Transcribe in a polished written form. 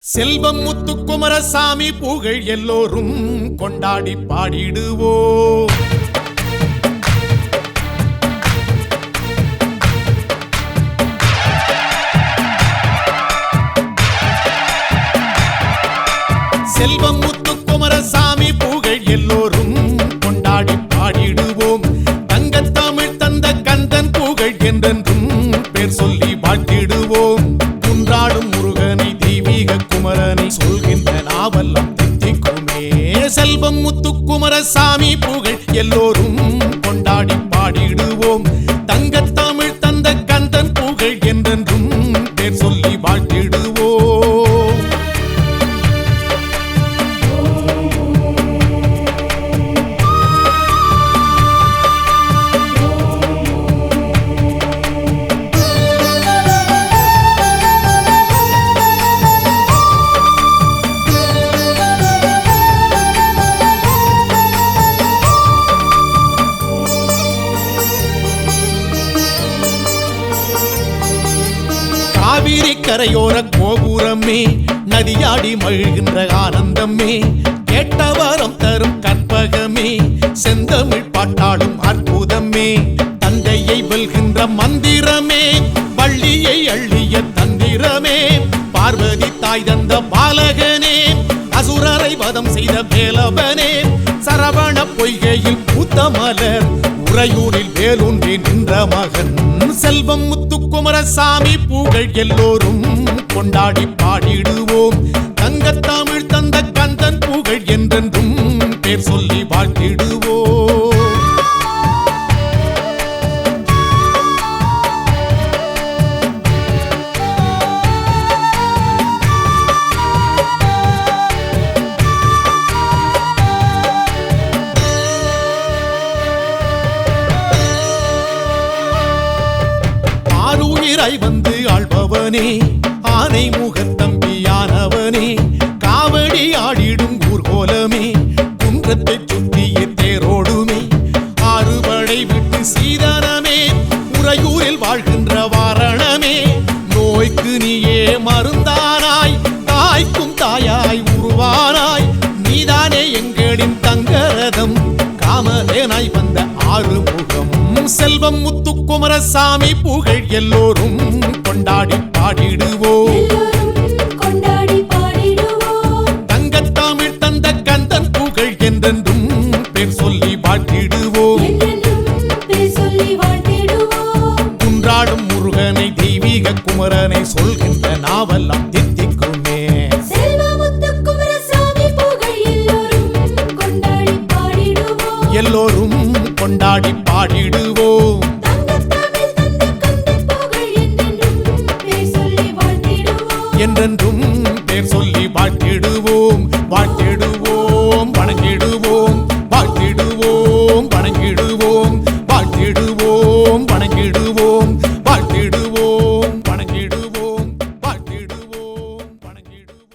செல்வம் முத்துக்குமரசாமி புகழ் எல்லோரும் கொண்டாடி பாடிடுவோம். செல்வம் முத்துக்குமரசாமி புகழ் எல்லோரும் கொண்டாடி பாடிடுவோம். தங்கத்தமிழ் தந்த கந்தன் புகழ் என்றென்றும் பேர் சொல்லி வாழ்த்திடுவோம். குன்றாடும் முருகனை தெய்வீக குமரனை சொல்கின்ற நாவெல்லாம் தித்திக்குமே. செல்வம் முத்துக்குமரசாமி புகழ் எல்லோரும் கொண்டாடி பாடிடுவோம். தங்கத்தமிழ் தந்த கந்தன் புகழ் என்றென்றும் பேர் சொல்லி வாழ்த்திடுவோம். காவிரி கரையோர கோபுரமே, நதியாடி மகிழ்கின்ற ஆனந்தமே, கேட்டவரம் தரும் கற்பகமே, செந்தமிழ் பாட்டாளும் அற்புதமே, தந்தையை வெல்கின்ற மந்திரமே, வள்ளியை அள்ளிய தந்திரமே, பார்வதி தாய் தந்த பாலகனே, அசுரரை வதம் செய்த வேலவனே, சரவண பொய்கையில் பூத்த மலர், உறையூரில் வேலூன்றி நின்ற மகன். செல்வம் முத்துக்குமரசாமி புகழ் எல்லோரும் கொண்டாடி பாடிடுவோம். தங்கத்தமிழ் தந்த கந்தன் புகழ் என்றென்றும் பேர் சொல்லி வாழ்த்திடுவோம். ஆருயிராய் வந்து ஆள்பவனே, ஆனை முகத்தம்பியானவனே, காவடி ஆடிடும் ஊர்கோலமே, குன்றத்தை சுற்றிய தேரோடுமே, ஆறுபடை விட்டு சீதனமே, உறையூரில் வாழ்கின்ற வாரணமே, நோய்க்கு நீயே மருந்தானாய், தாய்க்கும் தாயாய் உருவானாய், நீதானே எங்களின் தங்கரதம், காமதேனாய் வந்த ஆறுமுகம். செல்வம் முத்துக்குமரசாமி புகழ் எல்லோரும் கொண்டாடி பாடிடுவோம். தங்கத்தமிழ் தந்த கந்தன் புகழ் என்றென்றும் பேர் சொல்லி வாழ்த்திடுவோம். குன்றாடும் முருகனை தெய்வீக குமரனை சொல்கின்ற நாவெல்லாம் தித்திக்குமே. எல்லோரும் கொண்டாடி பாடிடுவோம். என்றென்றும் பேர் சொல்லி